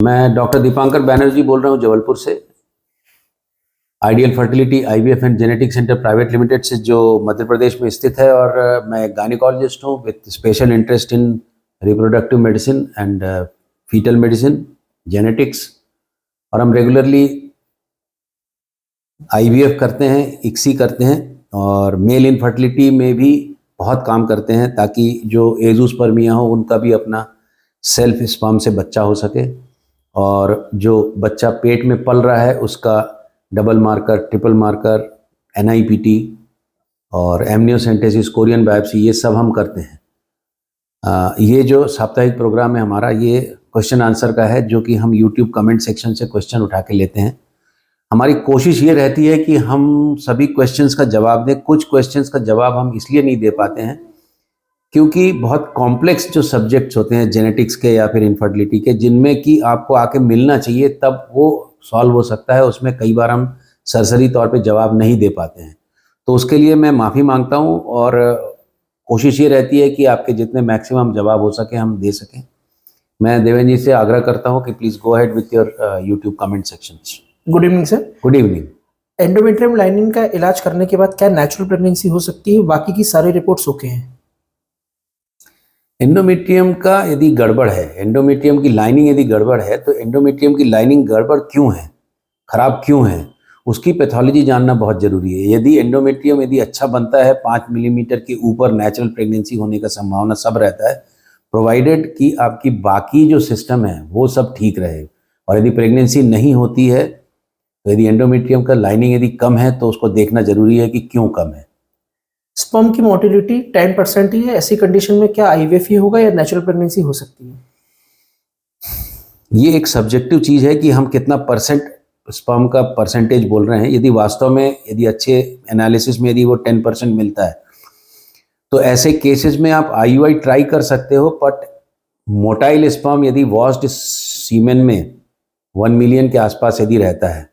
मैं डॉक्टर दीपांकर बैनर्जी बोल रहा हूँ जबलपुर से। Ideal fertility IVF and genetic centre private limited से, जो मध्य प्रदेश में स्थित है। और मैं गायनिकोलॉजिस्ट हूँ with special interest in reproductive medicine and fetal medicine, genetics. और हम रेगुलरली आईवीएफ करते हैं, इक्सी करते हैं और मेल इनफर्टिलिटी में भी बहुत काम करते हैं, ताकि जो एजोस्पर्मिया हो उनका भी अपना सेल्फ स्पर्म से बच्चा हो सके, और जो बच्चा पेट में पल रहा है उसका डबल मार्कर, ट्रिपल मार्कर, एनआईपीटी और एमनियोसेंटेसिस, कोरियन बायोप्सी, ये सब हम करते हैं। ये जो साप्ताहिक प्रोग्राम है हमारा, ये क्वेश्चन आंसर का है, जो कि हम यूट्यूब कमेंट सेक्शन से क्वेश्चन उठा के लेते हैं। हमारी कोशिश ये रहती है कि हम सभी क्वेश्चंस का जवाब दें। कुछ क्वेश्चंस का जवाब हम इसलिए नहीं दे पाते हैं क्योंकि बहुत कॉम्प्लेक्स जो सब्जेक्ट्स होते हैं जेनेटिक्स के या फिर इनफर्टिलिटी के, जिनमें कि आपको आके मिलना चाहिए तब वो सॉल्व हो सकता है, उसमें कई बार हम सरसरी तौर पे जवाब नहीं दे पाते हैं। तो उसके लिए मैं माफ़ी मांगता हूँ, और कोशिश ये रहती है कि आपके जितने मैक्सिमम जवाब हो सके हम दे सकें। मैं देवेंद्र जी से आग्रह करता हूँ कि please go ahead with your YouTube comment sections. Good evening sir. Good evening. Endometrium lining का इलाज करने के बाद क्या नेचुरल प्रेगनेंसी हो सकती है? बाकी की सारी रिपोर्ट्स ओके हैं। एंडोमेट्रियम का यदि गड़बड़ है, एंडोमेट्रियम की लाइनिंग यदि गड़बड़ है, तो एंडोमेट्रियम की लाइनिंग गड़बड़ क्यों है, खराब क्यों है, उसकी पैथोलॉजी जानना बहुत जरूरी है। यदि एंडोमेट्रियम यदि अच्छा बनता है, 5 मिलीमीटर के ऊपर नेचुरल प्रेगनेंसी होने का संभावना सब रहता है, प्रोवाइडेड कि आपकी बाकी जो सिस्टम है वो सब ठीक रहे। और यदि प्रेगनेंसी नहीं होती है, तो यदि एंडोमेट्रियम का लाइनिंग यदि कम है, तो उसको देखना जरूरी है कि क्यों कम है। स्पर्म की मोटिलिटी 10% ही है, ऐसी कंडीशन में क्या आईवीएफ ही होगा या नेचुरल प्रेगनेंसी हो सकती है? ये एक सब्जेक्टिव चीज़ है कि हम कितना परसेंट स्पर्म का परसेंटेज बोल रहे हैं। यदि वास्तव में यदि अच्छे एनालिसिस में यदि वो 10% मिलता है, तो ऐसे केसेस में आप आईयूआई ट्राई कर सकते हो। बट मोटाइल स्पर्म यदि वॉश्ड सीमेन में 1 मिलियन के आसपास यदि रहता है,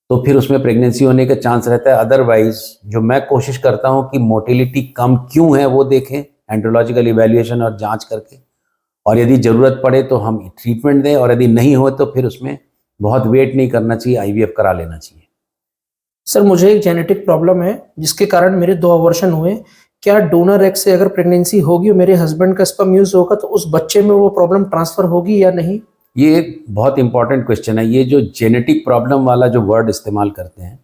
तो फिर उसमें प्रेगनेंसी होने का चांस रहता है। अदरवाइज जो मैं कोशिश करता हूं कि मोटिलिटी कम क्यों है वो देखें, एंड्रोलॉजिकल इवैल्यूएशन और जांच करके, और यदि ज़रूरत पड़े तो हम ट्रीटमेंट दें, और यदि नहीं हो तो फिर उसमें बहुत वेट नहीं करना चाहिए, आईवीएफ करा लेना चाहिए। सर, मुझे एक जेनेटिक प्रॉब्लम है जिसके कारण मेरे 2 अबॉर्शन हुए। क्या डोनर एग से अगर प्रेगनेंसी होगी और मेरे हस्बैंड का स्पर्म यूज होगा तो उस बच्चे में वो प्रॉब्लम ट्रांसफर होगी या नहीं? ये एक बहुत इंपॉर्टेंट क्वेश्चन है। ये जो जेनेटिक प्रॉब्लम वाला जो वर्ड इस्तेमाल करते हैं,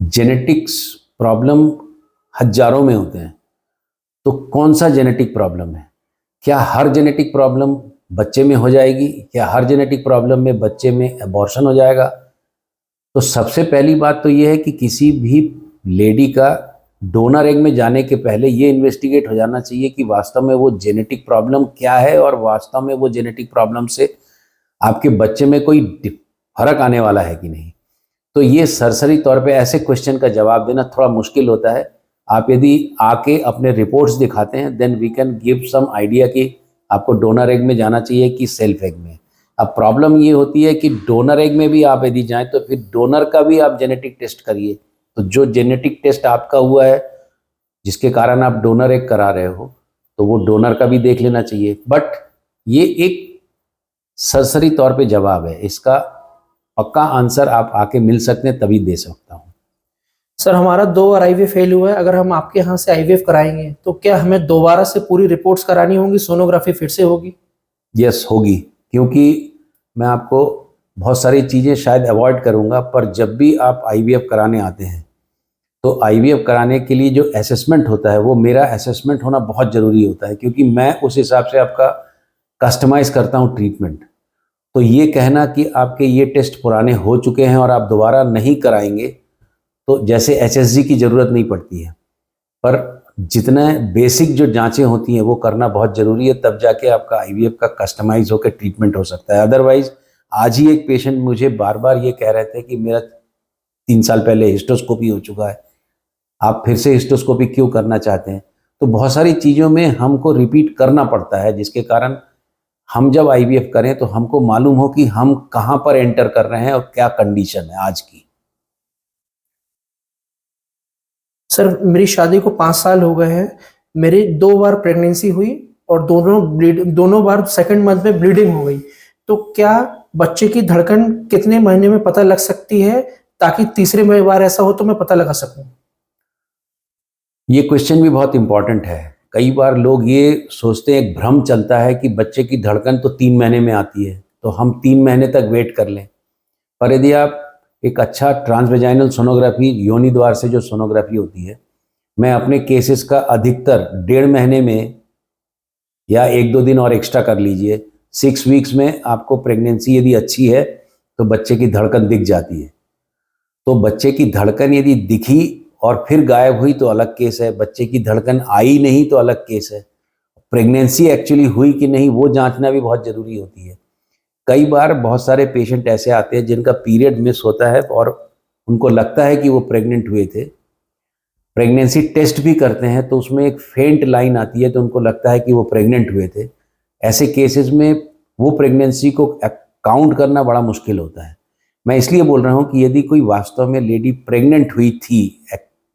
जेनेटिक्स प्रॉब्लम हजारों में होते हैं, तो कौन सा जेनेटिक प्रॉब्लम है? क्या हर जेनेटिक प्रॉब्लम बच्चे में हो जाएगी? क्या हर जेनेटिक प्रॉब्लम में बच्चे में एबॉर्शन हो जाएगा? तो सबसे पहली बात तो ये है कि किसी भी लेडी का डोनर एग में जाने के पहले ये इन्वेस्टिगेट हो जाना चाहिए कि वास्तव में वो जेनेटिक प्रॉब्लम क्या है, और वास्तव में वो जेनेटिक प्रॉब्लम से आपके बच्चे में कोई फर्क आने वाला है कि नहीं। तो ये सरसरी तौर पे ऐसे क्वेश्चन का जवाब देना थोड़ा मुश्किल होता है। आप यदि आके अपने रिपोर्ट्स दिखाते हैं, then we can give some idea कि आपको डोनर एग में जाना चाहिए कि सेल्फ एग में। अब प्रॉब्लम ये होती है कि डोनर एग में भी आप यदि जाएं, तो फिर डोनर का भी आप जेनेटिक टेस्ट करिए। तो जो जेनेटिक टेस्ट आपका हुआ है, जिसके कारण आप डोनर एग करा रहे हो, तो वो डोनर का भी देख लेना चाहिए। बट ये एक सरसरी तौर पे जवाब है, इसका पक्का आंसर आप आके मिल सकते हैं तभी दे सकता हूँ। सर, हमारा 2 बार आईवीएफ फेल हुआ है। अगर हम आपके यहाँ से आईवीएफ कराएंगे तो क्या हमें दोबारा से पूरी रिपोर्ट्स करानी होंगी, सोनोग्राफी फिर से होगी? यस, होगी, क्योंकि मैं आपको बहुत सारी चीज़ें शायद अवॉइड करूंगा, पर जब भी आप आईवीएफ कराने आते हैं, तो आईवीएफ कराने के लिए जो असेसमेंट होता है, वो मेरा असेसमेंट होना बहुत ज़रूरी होता है, क्योंकि मैं उस हिसाब से आपका कस्टमाइज़ करता हूँ ट्रीटमेंट। तो ये कहना कि आपके ये टेस्ट पुराने हो चुके हैं और आप दोबारा नहीं कराएंगे, तो जैसे एचएसजी की ज़रूरत नहीं पड़ती है, पर जितना बेसिक जो जांचें होती हैं वो करना बहुत ज़रूरी है, तब जाके आपका आईवीएफ का कस्टमाइज होकर ट्रीटमेंट हो सकता है। अदरवाइज आज ही एक पेशेंट मुझे बार बार ये कह रहे थे कि मेरा 3 साल पहले हिस्टोस्कोपी हो चुका है, आप फिर से हिस्टोस्कोपी क्यों करना चाहते हैं? तो बहुत सारी चीज़ों में हमको रिपीट करना पड़ता है, जिसके कारण हम जब आईवीएफ करें तो हमको मालूम हो कि हम कहाँ पर एंटर कर रहे हैं और क्या कंडीशन है आज की। सर, मेरी शादी को 5 साल हो गए हैं। मेरी 2 बार प्रेगनेंसी हुई और दोनों बार सेकंड मंथ में ब्लीडिंग हो गई। तो क्या बच्चे की धड़कन कितने महीने में पता लग सकती है, ताकि तीसरे बार ऐसा हो तो मैं पता लगा सकूं? ये क्वेश्चन भी बहुत इंपॉर्टेंट है। कई बार लोग ये सोचते हैं, एक भ्रम चलता है कि बच्चे की धड़कन तो 3 महीने में आती है, तो हम 3 महीने तक वेट कर लें। पर यदि आप एक अच्छा ट्रांसवेजाइनल सोनोग्राफी, योनि द्वार से जो सोनोग्राफी होती है, मैं अपने केसेस का अधिकतर 1.5 महीने में या 1-2 दिन और एक्स्ट्रा कर लीजिए, 6 वीक्स में आपको प्रेगनेंसी यदि अच्छी है तो बच्चे की धड़कन दिख जाती है। तो बच्चे की धड़कन यदि दिखी और फिर गायब हुई तो अलग केस है, बच्चे की धड़कन आई नहीं तो अलग केस है। प्रेगनेंसी एक्चुअली हुई कि नहीं वो जांचना भी बहुत ज़रूरी होती है। कई बार बहुत सारे पेशेंट ऐसे आते हैं जिनका पीरियड मिस होता है और उनको लगता है कि वो प्रेग्नेंट हुए थे, प्रेगनेंसी टेस्ट भी करते हैं तो उसमें एक फेंट लाइन आती है तो उनको लगता है कि वो प्रेग्नेंट हुए थे। ऐसे केसेस में वो प्रेगनेंसी को काउंट करना बड़ा मुश्किल होता है। मैं इसलिए बोल रहा हूँ कि यदि कोई वास्तव में लेडी प्रेग्नेंट हुई थी,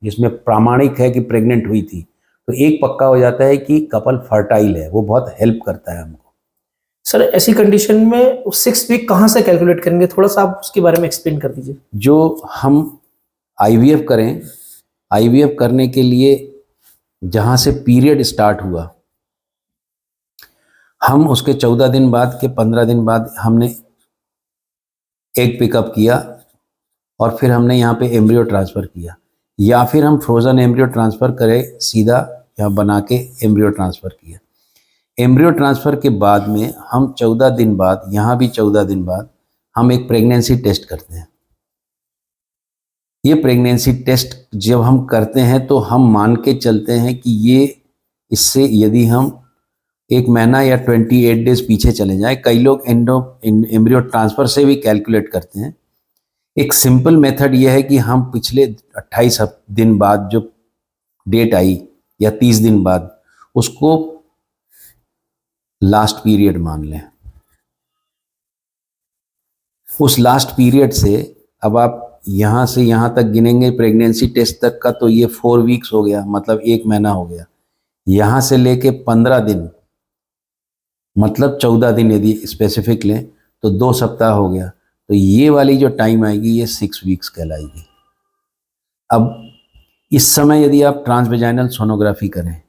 जिसमें प्रामाणिक है कि प्रेग्नेंट हुई थी, तो एक पक्का हो जाता है कि कपल फर्टाइल है। वो बहुत हेल्प करता है हमको। सर, ऐसी कंडीशन में 6 वीक कहाँ से कैलकुलेट करेंगे? थोड़ा सा आप उसके बारे में एक्सप्लेन कर दीजिए। जो हम आईवीएफ करें, आईवीएफ करने के लिए जहाँ से पीरियड स्टार्ट हुआ, हम उसके 14 दिन बाद के 15 दिन बाद हमने एग पिकअप किया और फिर हमने यहाँ पे एम्ब्रियो ट्रांसफ़र किया, या फिर हम फ्रोज़न एम्ब्रियो ट्रांसफ़र करें, सीधा यहाँ बना के एम्ब्रियो ट्रांसफ़र किया। एम्ब्रियो ट्रांसफ़र के बाद में हम 14 दिन बाद, यहाँ भी 14 दिन बाद हम एक प्रेगनेंसी टेस्ट करते हैं। ये प्रेगनेंसी टेस्ट जब हम करते हैं तो हम मान के चलते हैं कि ये, इससे यदि हम 1 महीना या 28 डेज पीछे चले जाएं, कई लोग एम्ब्रियो ट्रांसफ़र से भी कैलकुलेट करते हैं। एक सिंपल मेथड ये है कि हम पिछले 28 दिन बाद जो डेट आई या 30 दिन बाद, उसको लास्ट पीरियड मान लें। उस लास्ट पीरियड से अब आप यहाँ से यहाँ तक गिनेंगे प्रेगनेंसी टेस्ट तक का, तो ये 4 वीक्स हो गया, मतलब 1 महीना हो गया। यहाँ से लेके 15 दिन, मतलब 14 दिन यदि स्पेसिफिक लें तो 2 सप्ताह हो गया। तो ये वाली जो टाइम आएगी ये 6 वीक्स कहलाएगी। अब इस समय यदि आप ट्रांसवेजाइनल सोनोग्राफी करें,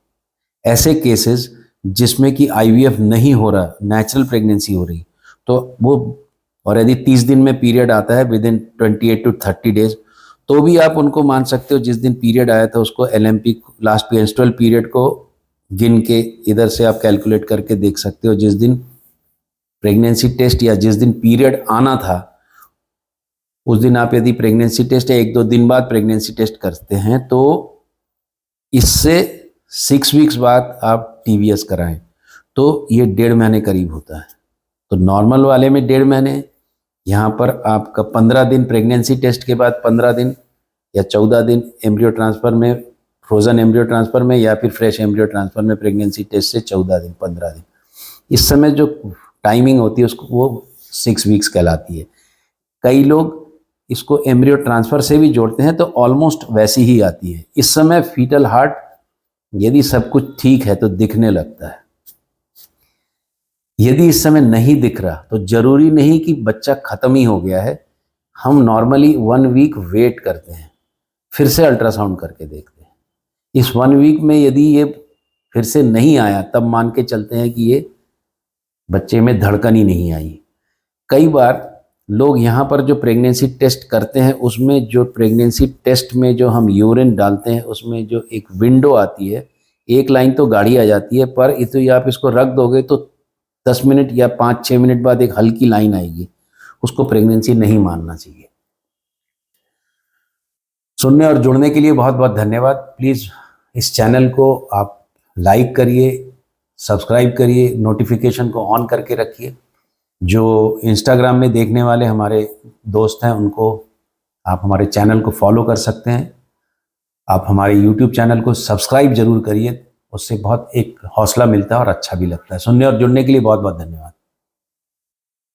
ऐसे केसेस जिसमें कि आईवीएफ नहीं हो रहा, नेचुरल प्रेगनेंसी हो रही, तो वो, और यदि 30 दिन में पीरियड आता है विदिन 28 to 30 डेज, तो भी आप उनको मान सकते हो जिस दिन पीरियड आया था उसको एलएमपी, लास्ट मेंस्ट्रुअल पीरियड को गिन के इधर से आप कैलकुलेट करके देख सकते हो। जिस दिन प्रेगनेंसी टेस्ट या जिस दिन पीरियड आना था उस दिन आप यदि प्रेगनेंसी टेस्ट या 1-2 दिन बाद प्रेगनेंसी टेस्ट करते हैं तो इससे 6 वीक्स बाद आप टीवीएस कराएं तो ये 1.5 महीने करीब होता है। तो नॉर्मल वाले में 1.5 महीने, यहाँ पर आपका 15 दिन प्रेगनेंसी टेस्ट के बाद 15 दिन या 14 दिन एम्ब्रियो ट्रांसफ़र में, फ्रोज़न एम्ब्रियो ट्रांसफ़र में, या फिर फ्रेश एम्ब्रियो ट्रांसफ़र में प्रेगनेंसी टेस्ट से 14 दिन, 15 दिन, इस समय जो टाइमिंग होती है उसको वो 6 वीक्स कहलाती है। कई लोग इसको एम्ब्रियो ट्रांसफ़र से भी जोड़ते हैं तो ऑलमोस्ट वैसी ही आती है। इस समय फीटल हार्ट यदि सब कुछ ठीक है तो दिखने लगता है। यदि इस समय नहीं दिख रहा तो जरूरी नहीं कि बच्चा खत्म ही हो गया है। हम नॉर्मली 1 वीक वेट करते हैं, फिर से अल्ट्रासाउंड करके देखते हैं। इस 1 वीक में यदि ये फिर से नहीं आया तब मान के चलते हैं कि ये बच्चे में धड़कन ही नहीं आई। कई बार लोग यहाँ पर जो प्रेगनेंसी टेस्ट करते हैं उसमें, जो प्रेगनेंसी टेस्ट में जो हम यूरिन डालते हैं उसमें जो एक विंडो आती है, एक लाइन तो गाढ़ी आ जाती है, पर तो आप इसको रख दोगे तो 10 मिनट या 5-6 मिनट बाद एक हल्की लाइन आएगी, उसको प्रेगनेंसी नहीं मानना चाहिए। सुनने और जुड़ने के लिए बहुत बहुत धन्यवाद। प्लीज़ इस चैनल को आप लाइक करिए, सब्सक्राइब करिए, नोटिफिकेशन को ऑन करके रखिए। जो इंस्टाग्राम में देखने वाले हमारे दोस्त हैं उनको आप हमारे चैनल को फॉलो कर सकते हैं। आप हमारे यूट्यूब चैनल को सब्सक्राइब जरूर करिए, उससे बहुत एक हौसला मिलता है और अच्छा भी लगता है। सुनने और जुड़ने के लिए बहुत बहुत धन्यवाद।